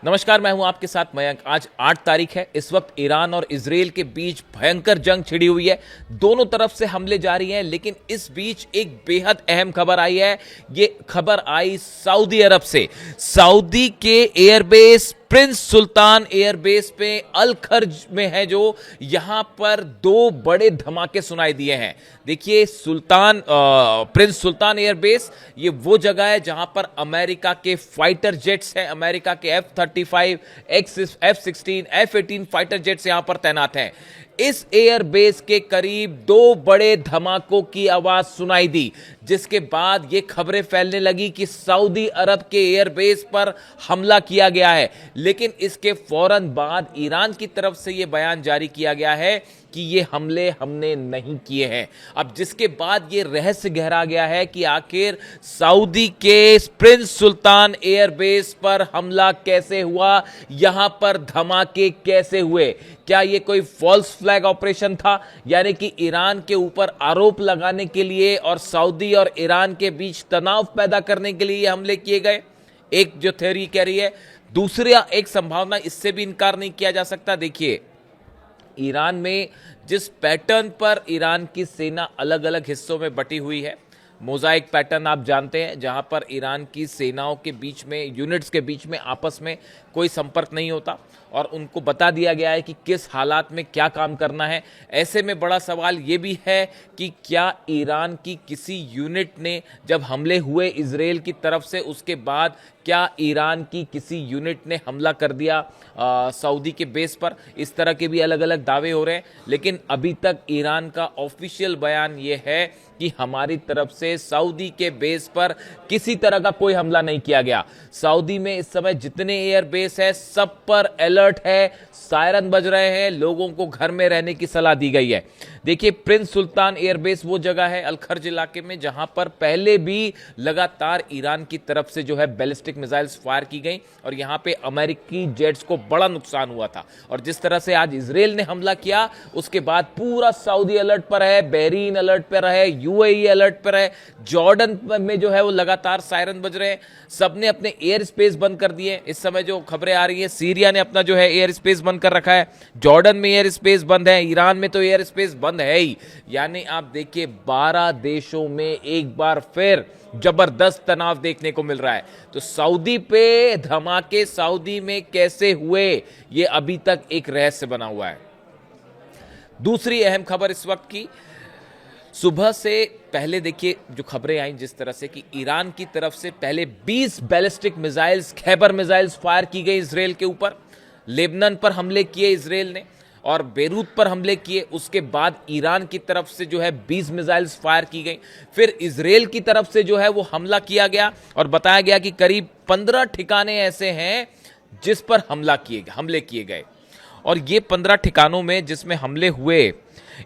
नमस्कार, मैं हूं आपके साथ मयंक। आज 8 तारीख है। इस वक्त ईरान और इजराइल के बीच भयंकर जंग छिड़ी हुई है। दोनों तरफ से हमले जारी हैं, लेकिन इस बीच एक बेहद अहम खबर आई है। ये खबर आई सऊदी अरब से। सऊदी के एयरबेस प्रिंस सुल्तान एयरबेस पे अल खर्ज में है, जो यहां पर दो बड़े धमाके सुनाई दिए हैं। देखिए, प्रिंस सुल्तान एयरबेस ये वो जगह है जहां पर अमेरिका के फाइटर जेट्स हैं। अमेरिका के F-35, F-16, F-18 fighter jets यहां पर तैनात हैं। इस एयरबेस के करीब दो बड़े धमाकों की आवाज सुनाई दी, जिसके बाद यह खबरें फैलने लगी कि सऊदी अरब के एयरबेस पर हमला किया गया है। लेकिन इसके फौरन बाद ईरान की तरफ से यह बयान जारी किया गया है कि ये हमले हमने नहीं किए हैं। अब जिसके बाद ये रहस्य गहरा गया है कि आखिर सऊदी के प्रिंस सुल्तान एयरबेस पर हमला कैसे हुआ, यहां पर धमाके कैसे हुए। क्या ये कोई फॉल्स फ्लैग ऑपरेशन था, यानी कि ईरान के ऊपर आरोप लगाने के लिए और सऊदी और ईरान के बीच तनाव पैदा करने के लिए ये हमले किए गए? एक जो थ्योरी कह रही है। दूसरा एक संभावना, इससे भी इनकार नहीं किया जा सकता। देखिए, ईरान में जिस पैटर्न पर ईरान की सेना अलग अलग हिस्सों में बटी हुई है, मोज़ाइक पैटर्न आप जानते हैं, जहां पर ईरान की सेनाओं के बीच में, यूनिट्स के बीच में आपस में कोई संपर्क नहीं होता और उनको बता दिया गया है कि किस हालात में क्या काम करना है। ऐसे में बड़ा सवाल ये भी है कि क्या ईरान की किसी यूनिट ने, जब हमले हुए इजराइल की तरफ से, उसके बाद क्या ईरान की किसी यूनिट ने हमला कर दिया सऊदी के बेस पर? इस तरह के भी अलग अलग दावे हो रहे हैं, लेकिन अभी तक ईरान का ऑफिशियल बयान यह है कि हमारी तरफ से सऊदी के बेस पर किसी तरह का कोई हमला नहीं किया गया। सऊदी में इस समय जितने एयर बेस है, सब पर अलर्ट है, सायरन बज रहे हैं, लोगों को घर में रहने की सलाह दी गई है। देखिए, प्रिंस सुल्तान एयरबेस वो जगह है अल खर्ज इलाके में जहां पर पहले भी लगातार ईरान की तरफ से जो है बैलिस्टिक मिसाइल्स फायर की गई और यहां पे अमेरिकी जेट्स को बड़ा नुकसान हुआ था। और जिस तरह से आज इजराइल ने हमला किया, उसके बाद पूरा सऊदी अलर्ट पर है, बहरीन अलर्ट पर है, यूएई अलर्ट पर है, जॉर्डन में जो है वो लगातार सायरन बज रहे हैं। सबने अपने एयर स्पेस बंद कर दिए। इस समय जो खबरें आ रही है, सीरिया ने अपना जो है एयर स्पेस बंद कर रखा है, जॉर्डन में एयर स्पेस बंद है, ईरान में तो एयर स्पेस बंद है ही। यानी आप देखिए, 12 देशों में एक बार फिर जबरदस्त तनाव देखने को मिल रहा है। तो सऊदी पे धमाके सऊदी में कैसे हुए, ये अभी तक एक रहस्य बना हुआ है। दूसरी अहम खबर इस वक्त की, सुबह से पहले देखिए जो खबरें आई जिस तरह से कि ईरान की तरफ से पहले 20 ballistic missiles, Khyber missiles fire की गई इजराइल के ऊपर। लेबनान पर हमले किए इजराइल ने और बेरूत पर हमले किए। उसके बाद ईरान की तरफ से जो है 20 मिसाइल्स फायर की गई। फिर इजराइल की तरफ से जो है वो हमला किया गया और बताया गया कि करीब 15 ठिकाने ऐसे हैं जिस पर हमले किए गए। और ये 15 ठिकानों में जिसमें हमले हुए,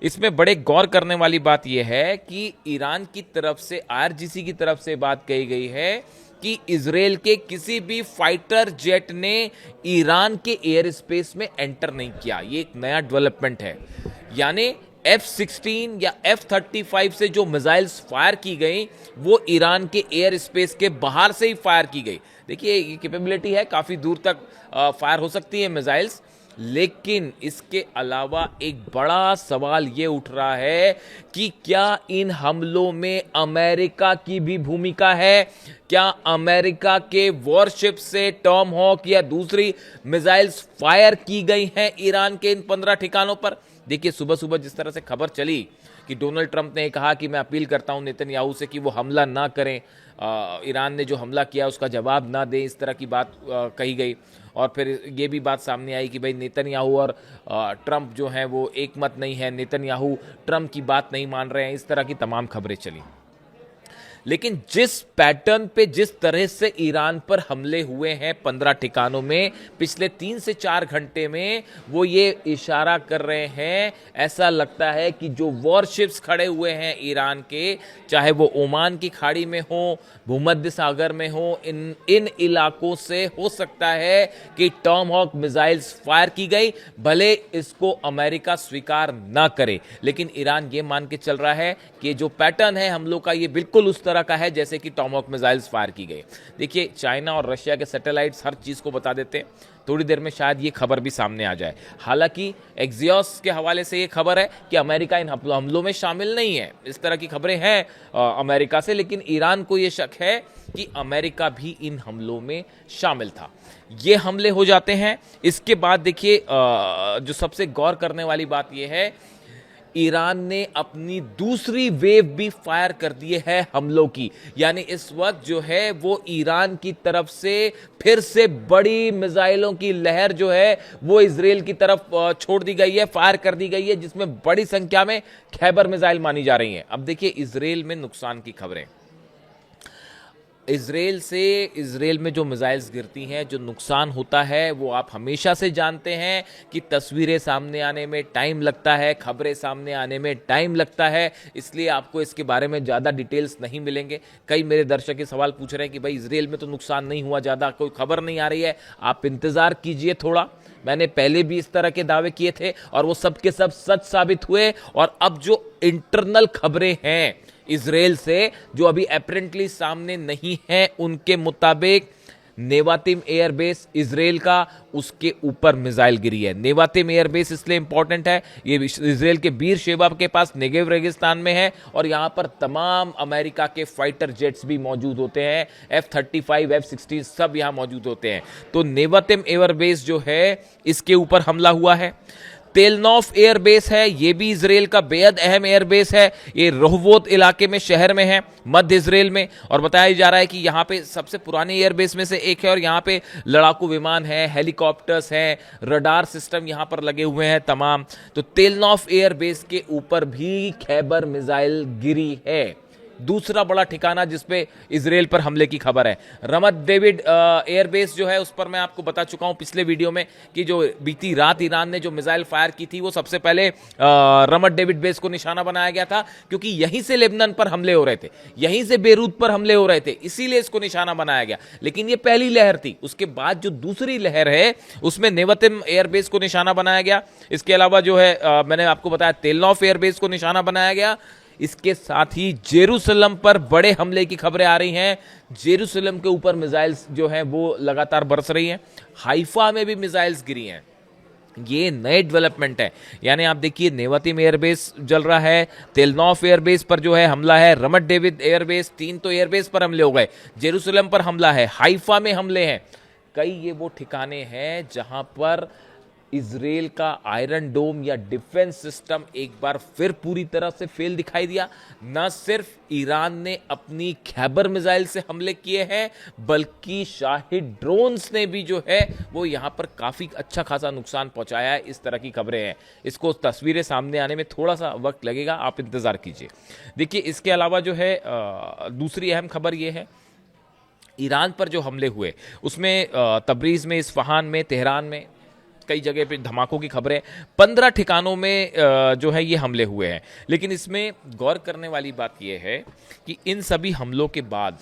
इसमें बड़े गौर करने वाली बात यह है कि ईरान की तरफ से, आईआरजीसी की तरफ से बात कही गई है कि इजराइल के किसी भी फाइटर जेट ने ईरान के एयर स्पेस में एंटर नहीं किया। ये एक नया डेवलपमेंट है। यानी F-16 या F-35 से जो मिसाइल्स फायर की गई, वो ईरान के एयर स्पेस के बाहर से ही फायर की गई। देखिए, ये कैपेबिलिटी है, काफी दूर तक फायर हो सकती है मिसाइल्स। लेकिन इसके अलावा एक बड़ा सवाल ये उठ रहा है कि क्या इन हमलों में अमेरिका की भी भूमिका है? क्या अमेरिका के वॉरशिप से टॉमहॉक या दूसरी मिसाइल्स फायर की गई हैं ईरान के इन 15 ठिकानों पर? देखिए, सुबह सुबह जिस तरह से खबर चली कि डोनाल्ड ट्रंप ने कहा कि मैं अपील करता हूं नेतन्याहू से कि वो हमला ना करें, ईरान ने जो हमला किया उसका जवाब ना दें, इस तरह की बात कही गई। और फिर ये भी बात सामने आई कि भाई नेतन्याहू और ट्रंप जो हैं वो एक मत नहीं है, नेतन्याहू ट्रंप की बात नहीं मान रहे हैं। इस तरह की तमाम खबरें चली। लेकिन जिस पैटर्न पे, जिस तरह से ईरान पर हमले हुए हैं 15 ठिकानों में पिछले 3 से 4 घंटे में, वो ये इशारा कर रहे हैं, ऐसा लगता है कि जो वॉरशिप्स खड़े हुए हैं ईरान के, चाहे वो ओमान की खाड़ी में हो, भूमध्य सागर में हो, इन इलाकों से हो सकता है कि टॉमहॉक मिसाइल्स फायर की गई। भले इसको अमेरिका स्वीकार ना करे, लेकिन ईरान ये मान के चल रहा है कि जो पैटर्न है हमलों का, ये बिल्कुल उस तरह तरह का है जैसे कि टॉमहॉक मिसाइल्स फायर की गई। देखिए, चाइना और रशिया के सैटेलाइट्स हर चीज़ को बता देते हैं, थोड़ी देर में शायद ये खबर भी सामने आ जाए। हालांकि एक्सियोस के हवाले से ये खबर है कि अमेरिका इन हमलों में शामिल नहीं है। इस तरह की खबरें हैं अमेरिका से, लेकिन ईरान को ये शक है कि अमेरिका भी इन हमलों में शामिल था। ये हमले हो जाते हैं। इसके बाद देखिए, जो सबसे गौर करने वाली बात यह है, ईरान ने अपनी दूसरी वेव भी फायर कर दी है हमलों की। यानी इस वक्त जो है वो ईरान की तरफ से फिर से बड़ी मिसाइलों की लहर जो है वो इजराइल की तरफ छोड़ दी गई है, फायर कर दी गई है, जिसमें बड़ी संख्या में खैबर मिसाइल मानी जा रही हैं। अब देखिए, इजराइल में नुकसान की खबरें। इजराइल में जो मिसाइल्स गिरती हैं, जो नुकसान होता है, वो आप हमेशा से जानते हैं कि तस्वीरें सामने आने में टाइम लगता है, खबरें सामने आने में टाइम लगता है, इसलिए आपको इसके बारे में ज़्यादा डिटेल्स नहीं मिलेंगे। कई मेरे दर्शक ये सवाल पूछ रहे हैं कि भाई इजराइल में तो नुकसान नहीं हुआ, ज़्यादा कोई खबर नहीं आ रही है। आप इंतज़ार कीजिए थोड़ा। मैंने पहले भी इस तरह के दावे किए थे और वो सब के सब सच साबित हुए। और अब जो इंटरनल खबरें हैं इजराइल से, जो अभी अपेरेंटली सामने नहीं है, उनके मुताबिक नेवातिम एयरबेस इजराइल का, उसके ऊपर मिसाइल गिरी है। नेवातिम एयरबेस इसलिए इंपॉर्टेंट है, ये इजराइल के बीर शेबा के पास नेगेव रेगिस्तान में है और यहां पर तमाम अमेरिका के फाइटर जेट्स भी मौजूद होते हैं, F-35 F-16 सब यहां मौजूद होते हैं। तो नेवातिम एयरबेस जो है, इसके ऊपर हमला हुआ है। तेलनॉफ एयरबेस है, ये भी इजराइल का बेहद अहम एयरबेस है। ये रोहवोत इलाके में, शहर में है, मध्य इजराइल में। और बताया जा रहा है कि यहाँ पे सबसे पुराने एयरबेस में से एक है और यहाँ पे लड़ाकू विमान है, हेलीकॉप्टर्स हैं, रडार सिस्टम यहाँ पर लगे हुए हैं तमाम। तो तेलनॉफ एयरबेस के ऊपर भी खैबर मिसाइल गिरी है। दूसरा बड़ा ठिकाना जिसपे इजराइल पर हमले की खबर है, रमत डेविड एयरबेस जो है, उस पर मैं आपको बता चुका हूं पिछले वीडियो में कि जो बीती रात ईरान ने जो मिसाइल फायर की थी, वो सबसे पहले रमत डेविड बेस को निशाना बनाया गया था, क्योंकि यहीं से लेबनान पर हमले हो रहे थे, यहीं से बेरूत पर हमले हो रहे थे, इसीलिए इसको निशाना बनाया गया। लेकिन ये पहली लहर थी। उसके बाद जो दूसरी लहर है, उसमें नेवतिम एयरबेस को निशाना बनाया गया। इसके अलावा जो है मैंने आपको बताया तेलनॉफ एयरबेस को निशाना बनाया गया। इसके साथ ही जेरूसलम पर बड़े हमले की खबरें आ रही हैं। जेरूसलम के ऊपर मिसाइल्स जो हैं वो लगातार बरस रही हैं। हाइफा में भी मिसाइल्स गिरी हैं। ये नए डेवलपमेंट है। यानी आप देखिए, नेवातिम एयरबेस जल रहा है, तेलनॉफ एयरबेस पर जो है हमला है, रमत डेविड एयरबेस, 3 तो एयरबेस पर हमले हो गए, जेरूसलम पर हमला है, हाइफा में हमले हैं। कई ये वो ठिकाने हैं जहां पर इजराइल का आयरन डोम या डिफेंस सिस्टम एक बार फिर पूरी तरह से फेल दिखाई दिया। न सिर्फ ईरान ने अपनी खैबर मिसाइल से हमले किए हैं, बल्कि शाहिद ड्रोन्स ने भी जो है वो यहां पर काफी अच्छा खासा नुकसान पहुंचाया है। इस तरह की खबरें हैं। इसको तस्वीरें सामने आने में थोड़ा सा वक्त लगेगा, आप इंतजार कीजिए। देखिए, इसके अलावा जो है दूसरी अहम खबर यह है, ईरान पर जो हमले हुए उसमें तबरीज में, इस्फहान में, तेहरान में, कई जगह पे धमाकों की खबरें, 15 ठिकानों में जो है ये हमले हुए हैं। लेकिन इसमें गौर करने वाली बात यह है कि इन सभी हमलों के बाद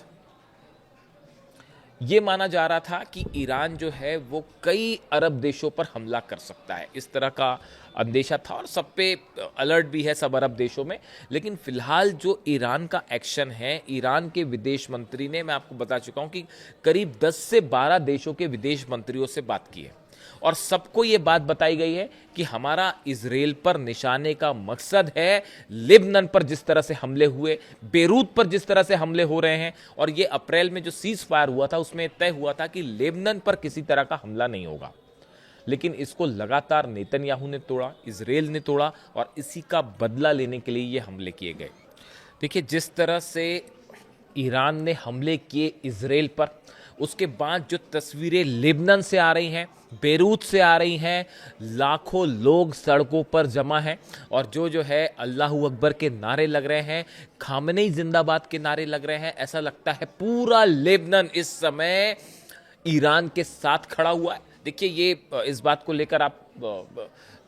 ये माना जा रहा था कि ईरान जो है वो कई अरब देशों पर हमला कर सकता है, इस तरह का अंदेशा था और सब पे अलर्ट भी है, सब अरब देशों में। लेकिन फिलहाल जो ईरान का एक्शन है, ईरान के विदेश मंत्री ने, मैं आपको बता चुका हूं कि करीब 10 से 12 देशों के विदेश मंत्रियों से बात की है और सबको ये बात बताई गई है कि हमारा इजराइल पर निशाने का मकसद है लेबनान पर जिस तरह से हमले हुए, बेरूत पर जिस तरह से हमले हो रहे हैं, और ये अप्रैल में जो सीज फायर हुआ था उसमें तय हुआ था कि लेबनान पर किसी तरह का हमला नहीं होगा। लेकिन इसको लगातार नेतन्याहू ने तोड़ा, इजराइल ने तोड़ा और इसी का बदला लेने के लिए ये हमले किए गए। देखिए, जिस तरह से ईरान ने हमले किए इजराइल पर, उसके बाद जो तस्वीरें लेबनान से आ रही हैं, बेरूत से आ रही हैं, लाखों लोग सड़कों पर जमा हैं और जो है अल्लाहू अकबर के नारे लग रहे हैं, खामनेई जिंदाबाद के नारे लग रहे हैं। ऐसा लगता है पूरा लेबनान इस समय ईरान के साथ खड़ा हुआ है। देखिए, ये इस बात को लेकर आप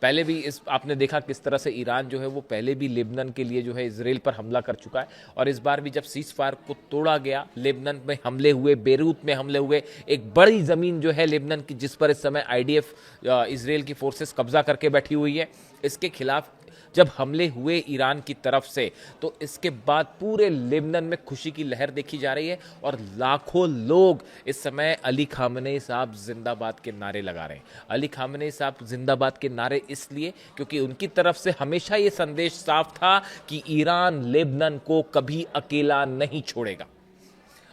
पहले भी इस आपने देखा किस तरह से ईरान जो है वो पहले भी लेबनान के लिए जो है इसराइल पर हमला कर चुका है, और इस बार भी जब सीज फायर को तोड़ा गया, लेबनान में हमले हुए, बेरूत में हमले हुए, एक बड़ी जमीन जो है लेबनान की जिस पर इस समय आईडीएफ इसराइल की फोर्सेस कब्जा करके बैठी हुई है, इसके खिलाफ जब हमले हुए ईरान की तरफ से, तो इसके बाद पूरे लेबनान में खुशी की लहर देखी जा रही है और लाखों लोग इस समय अली खामनेई साहब जिंदाबाद के नारे लगा रहे हैं। अली खामनेई साहब जिंदाबाद के नारे इसलिए क्योंकि उनकी तरफ से हमेशा ये संदेश साफ था कि ईरान लेबनान को कभी अकेला नहीं छोड़ेगा,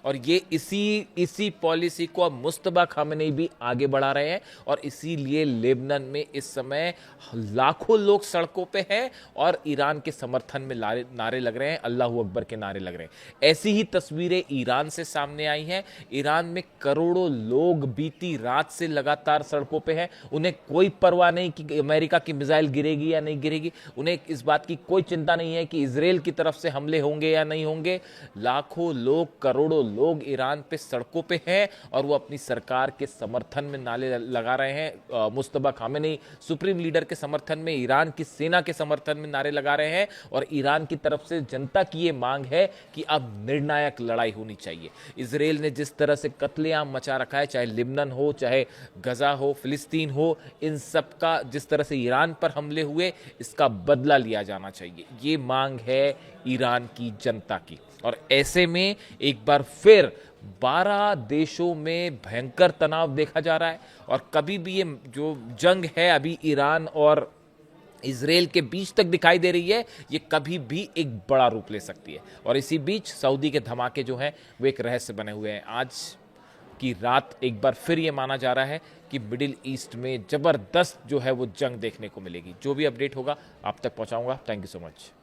और ये इसी पॉलिसी को अब मुस्तफा खामेनी भी आगे बढ़ा रहे हैं, और इसीलिए लेबनान में इस समय लाखों लोग सड़कों पे हैं और ईरान के समर्थन में नारे लग रहे हैं, अल्लाहू अकबर के नारे लग रहे हैं। ऐसी ही तस्वीरें ईरान से सामने आई हैं। ईरान में करोड़ों लोग बीती रात से लगातार सड़कों पे हैं। उन्हें कोई परवाह नहीं कि अमेरिका की मिसाइल गिरेगी या नहीं गिरेगी, उन्हें इस बात की कोई चिंता नहीं है कि इजराइल की तरफ से हमले होंगे या नहीं होंगे। लाखों लोग, करोड़ों लोग ईरान पे सड़कों पे हैं और वो अपनी सरकार के समर्थन में नारे लगा रहे हैं। मुस्तफा खामेनी सुप्रीम लीडर के समर्थन में, ईरान की सेना के समर्थन में नारे लगा रहे हैं, और ईरान की तरफ से जनता की ये मांग है कि अब निर्णायक लड़ाई होनी चाहिए। इजराइल ने जिस तरह से कत्लेआम मचा रखा है, चाहे लिबनन हो, चाहे गजा हो, फिलिस्तीन हो, इन सब का जिस तरह से ईरान पर हमले हुए, इसका बदला लिया जाना चाहिए। ये मांग है ईरान की जनता की। और ऐसे में एक बार फिर 12 देशों में भयंकर तनाव देखा जा रहा है, और कभी भी ये जो जंग है अभी ईरान और इजराइल के बीच तक दिखाई दे रही है, ये कभी भी एक बड़ा रूप ले सकती है। और इसी बीच सऊदी के धमाके जो हैं वो एक रहस्य बने हुए हैं। आज की रात एक बार फिर ये माना जा रहा है कि मिडिल ईस्ट में जबरदस्त जो है वो जंग देखने को मिलेगी। जो भी अपडेट होगा आप तक पहुंचाऊंगा। Thank you so much.